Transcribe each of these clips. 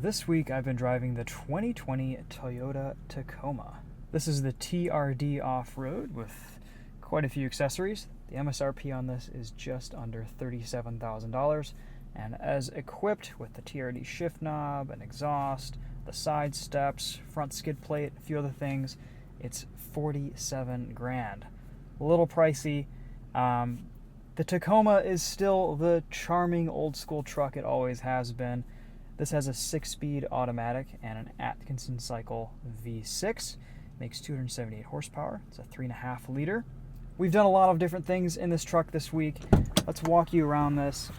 This week I've been driving the 2020 Toyota Tacoma. This is the TRD Offroad with quite a few accessories. The MSRP on this is just under $37,000, and as equipped with the TRD shift knob and exhaust, the side steps, front skid plate, a few other things, it's 47 grand. A little pricey. The Tacoma is still the charming old school truck it always has been. This has a 6-speed automatic and an Atkinson Cycle V6. Makes 278 horsepower. It's a 3.5 liter. We've done a lot of different things in this truck this week. Let's walk you around this,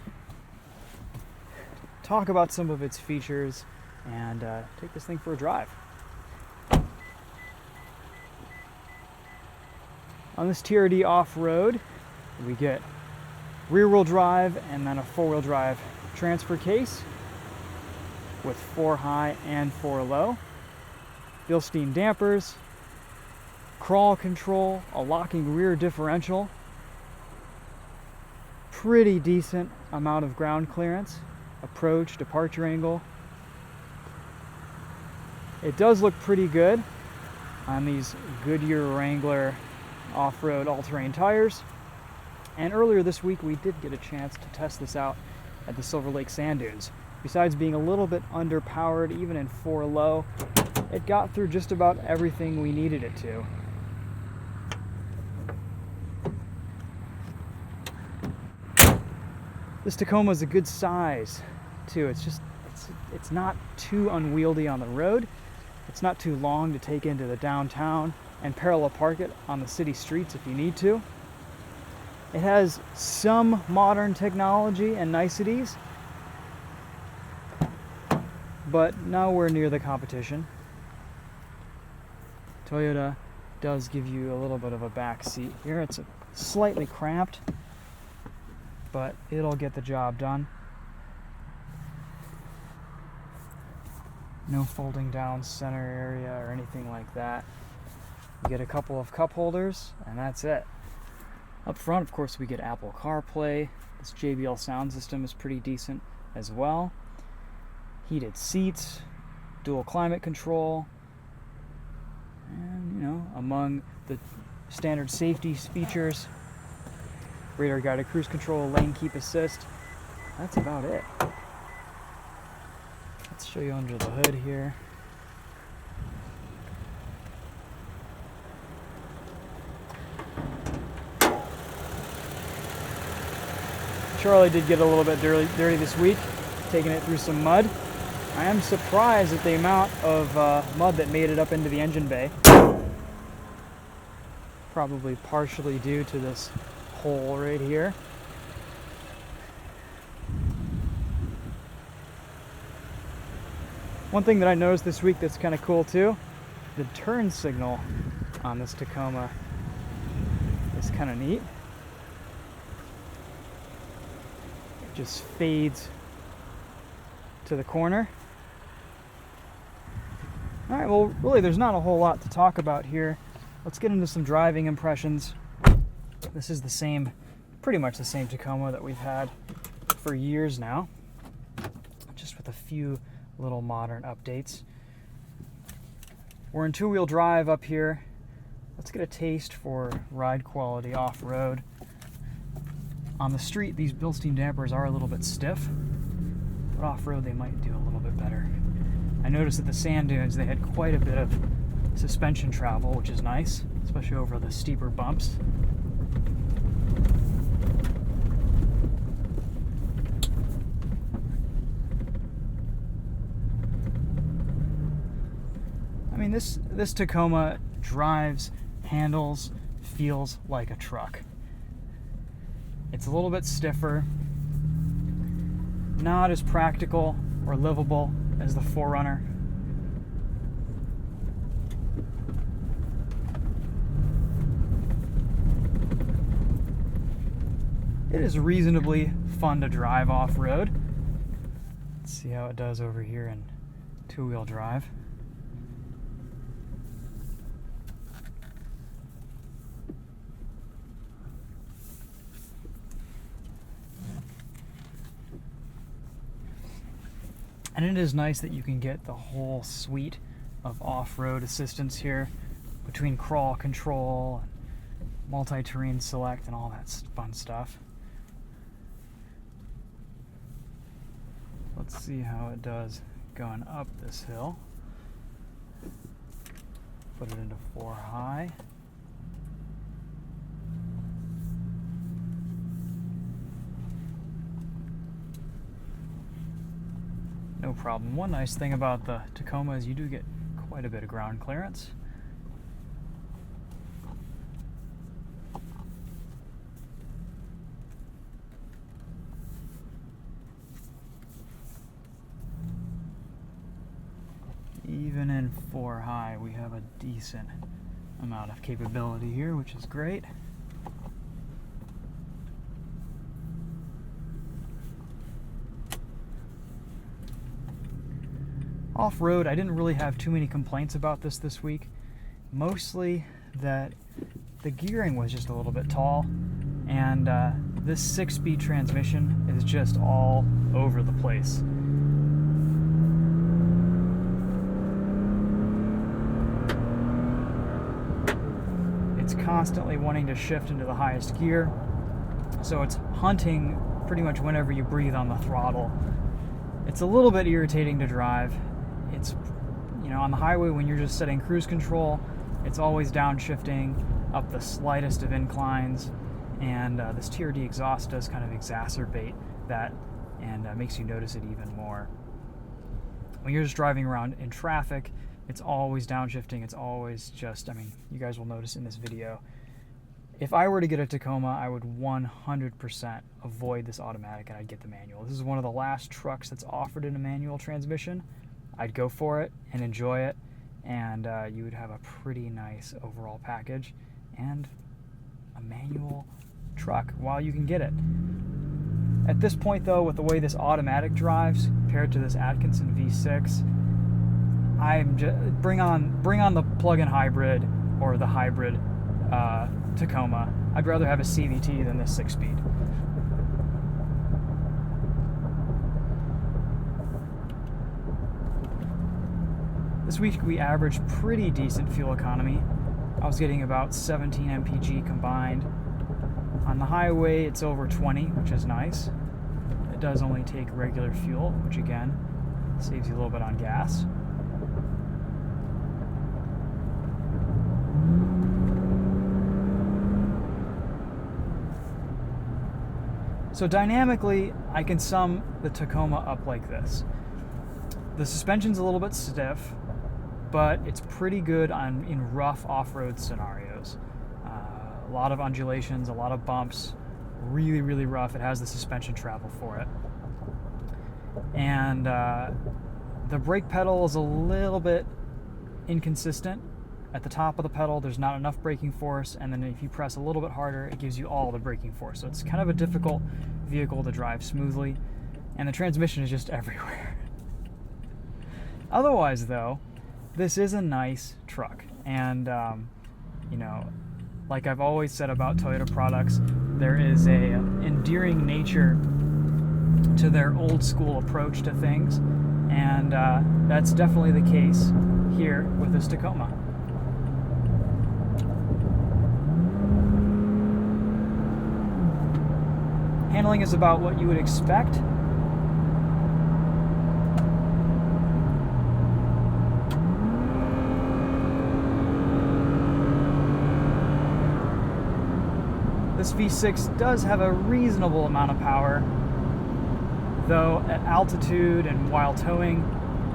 talk about some of its features, and take this thing for a drive. On this TRD Offroad, we get rear-wheel drive and then a 4-wheel drive transfer case with 4 high and 4 low, Bilstein dampers, crawl control, a locking rear differential, pretty decent amount of ground clearance, approach, departure angle. It does look pretty good on these Goodyear Wrangler off-road all-terrain tires. And earlier this week we did get a chance to test this out at the Silver Lake Sand Dunes. Besides being a little bit underpowered, even in 4 low, it got through just about everything we needed it to. This Tacoma is a good size too. It's not too unwieldy on the road. It's not too long to take into the downtown and parallel park it on the city streets if you need to. It has some modern technology and niceties, but nowhere near the competition. Toyota does give you a little bit of a back seat here. It's slightly cramped, but it'll get the job done. No folding down center area or anything like that. You get a couple of cup holders, and that's it. Up front, of course, we get Apple CarPlay. This JBL sound system is pretty decent as well. Heated seats, dual climate control, and among the standard safety features, radar guided cruise control, lane keep assist. That's about it. Let's show you under the hood here. Charlie did get a little bit dirty this week, taking it through some mud. I am surprised at the amount of mud that made it up into the engine bay. Probably partially due to this hole right here. One thing that I noticed this week that's kind of cool too, the turn signal on this Tacoma is kind of neat. It just fades to the corner. All right, well, really there's not a whole lot to talk about here. Let's get into some driving impressions. This is pretty much the same Tacoma that we've had for years now, just with a few little modern updates. We're in 2-wheel drive up here. Let's get a taste for ride quality off-road. On the street, these Bilstein dampers are a little bit stiff, but off-road they might do a little bit better. I noticed at the sand dunes they had quite a bit of suspension travel, which is nice, especially over the steeper bumps. I mean, this Tacoma drives, handles, feels like a truck. It's a little bit stiffer, not as practical or livable as the 4Runner. It is reasonably fun to drive off-road. Let's see how it does over here in 2-wheel drive. And it is nice that you can get the whole suite of off-road assistance here between crawl control and multi-terrain select and all that fun stuff. Let's see how it does going up this hill. Put it into 4 high. No problem. One nice thing about the Tacoma is you do get quite a bit of ground clearance. Even in 4 high, we have a decent amount of capability here, which is great. Off-road, I didn't really have too many complaints about this week. Mostly that the gearing was just a little bit tall, and this 6-speed transmission is just all over the place. It's constantly wanting to shift into the highest gear, so it's hunting pretty much whenever you breathe on the throttle. It's a little bit irritating to drive. It's, on the highway when you're just setting cruise control, it's always downshifting up the slightest of inclines, and this TRD exhaust does kind of exacerbate that and makes you notice it even more. When you're just driving around in traffic, it's always downshifting. It's always just, you guys will notice in this video. If I were to get a Tacoma, I would 100% avoid this automatic and I'd get the manual. This is one of the last trucks that's offered in a manual transmission. I'd go for it and enjoy it, and you would have a pretty nice overall package and a manual truck while you can get it. At this point though, with the way this automatic drives compared to this Atkinson V6, I'm just bring on the plug-in hybrid or the hybrid Tacoma. I'd rather have a CVT than this 6-speed. This week we averaged pretty decent fuel economy. I was getting about 17 mpg combined. On the highway it's over 20, which is nice. It does only take regular fuel, which again saves you a little bit on gas. So dynamically, I can sum the Tacoma up like this. The suspension's a little bit stiff, but it's pretty good in rough off-road scenarios. A lot of undulations, a lot of bumps, really, really rough. It has the suspension travel for it. And the brake pedal is a little bit inconsistent. At the top of the pedal, there's not enough braking force, and then if you press a little bit harder, it gives you all the braking force. So it's kind of a difficult vehicle to drive smoothly, and the transmission is just everywhere. Otherwise, though, this is a nice truck, and like I've always said about Toyota products, there is a endearing nature to their old school approach to things, and that's definitely the case here with this Tacoma. Handling is about what you would expect. This V6 does have a reasonable amount of power, though at altitude and while towing,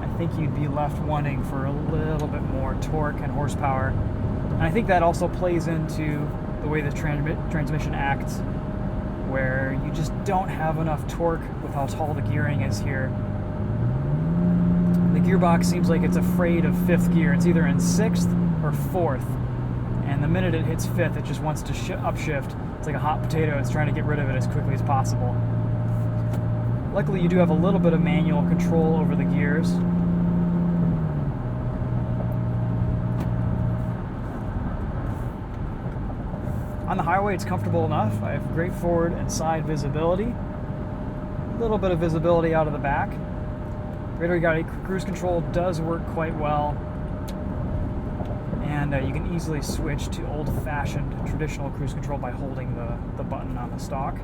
I think you'd be left wanting for a little bit more torque and horsepower. And I think that also plays into the way the transmission acts, where you just don't have enough torque with how tall the gearing is here. The gearbox seems like it's afraid of 5th gear. It's either in 6th or 4th, and the minute it hits 5th, it just wants to upshift. It's like a hot potato. It's trying to get rid of it as quickly as possible. Luckily, you do have a little bit of manual control over the gears. On the highway, it's comfortable enough. I have great forward and side visibility. A little bit of visibility out of the back. radar guided cruise control does work quite well, and you can easily switch to old-fashioned traditional cruise control by holding the button on the stalk.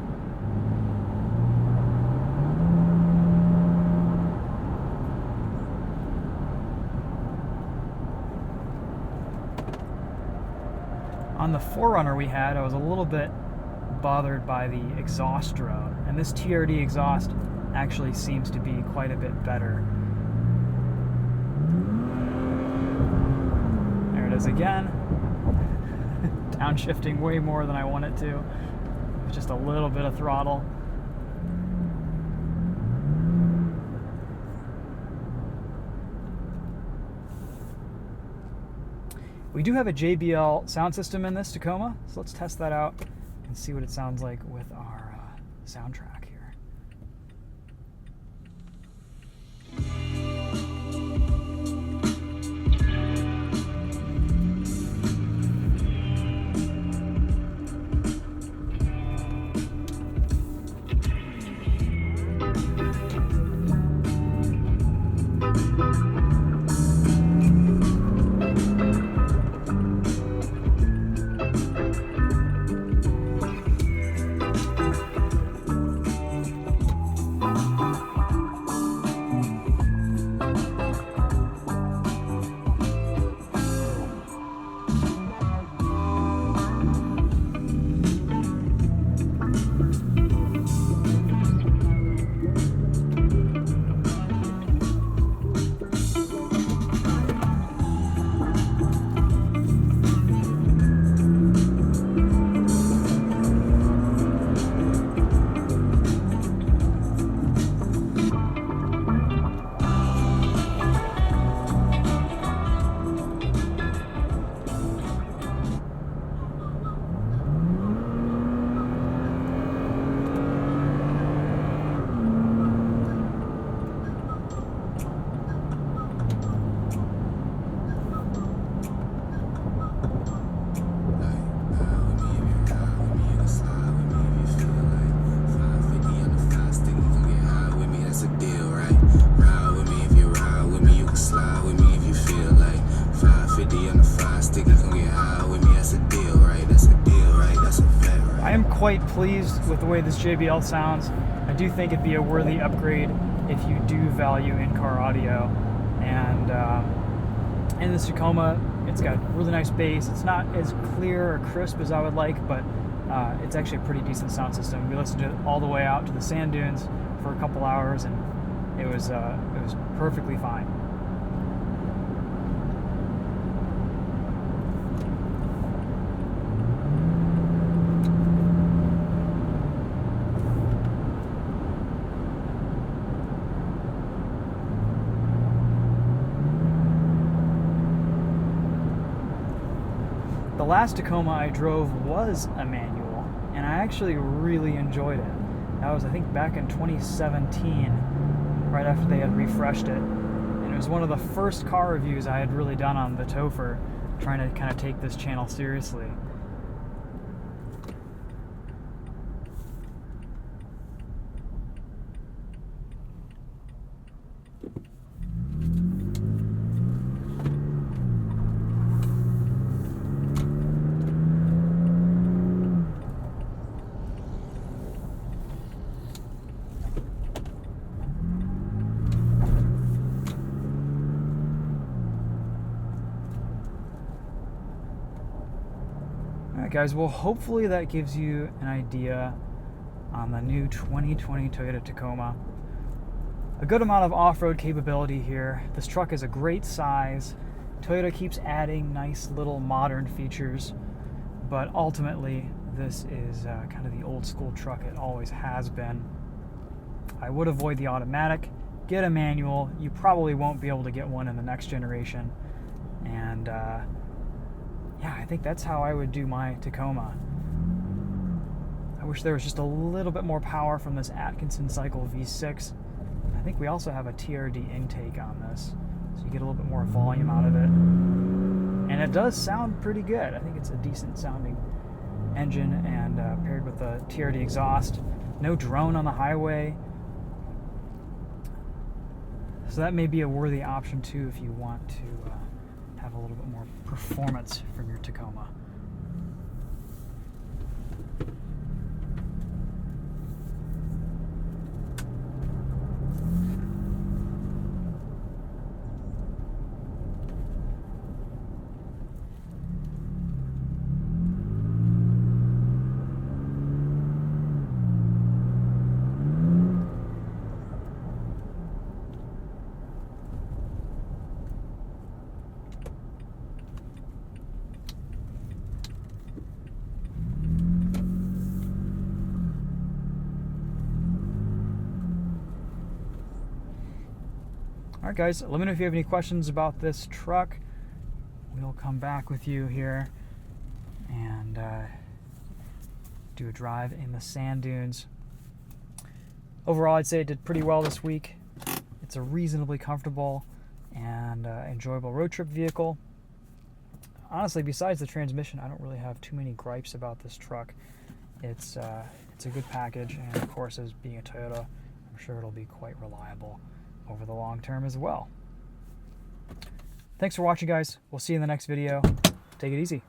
On the 4Runner we had, I was a little bit bothered by the exhaust drone, and this TRD exhaust actually seems to be quite a bit better. There it is again. Downshifting way more than I want it to. Just a little bit of throttle. We do have a JBL sound system in this Tacoma, so let's test that out and see what it sounds like with our soundtrack here. I am quite pleased with the way this JBL sounds. I do think it'd be a worthy upgrade if you do value in-car audio. And in this Tacoma, it's got really nice bass. It's not as clear or crisp as I would like, but it's actually a pretty decent sound system. We listened to it all the way out to the sand dunes for a couple hours, and it was perfectly fine. The last Tacoma I drove was a manual, and I actually really enjoyed it. That was, I think, back in 2017, right after they had refreshed it. And it was one of the first car reviews I had really done on TheTopher, trying to kind of take this channel seriously. Alright guys, well hopefully that gives you an idea on the new 2020 Toyota Tacoma. A good amount of off-road capability here. This truck is a great size. Toyota keeps adding nice little modern features, but ultimately this is kind of the old school truck it always has been. I would avoid the automatic, get a manual. You probably won't be able to get one in the next generation. And yeah, I think that's how I would do my Tacoma. I wish there was just a little bit more power from this Atkinson Cycle V6. I think we also have a TRD intake on this, so you get a little bit more volume out of it. And it does sound pretty good. I think it's a decent sounding engine, and paired with the TRD exhaust. No drone on the highway. So that may be a worthy option too if you want to have a little bit more performance from your Tacoma. Alright guys, let me know if you have any questions about this truck. We'll come back with you here and do a drive in the sand dunes. Overall, I'd say it did pretty well this week. It's a reasonably comfortable and enjoyable road trip vehicle. Honestly, besides the transmission, I don't really have too many gripes about this truck. It's a good package, and of course, as being a Toyota, I'm sure it'll be quite reliable over the long term as well. Thanks for watching, guys. We'll see you in the next video. Take it easy.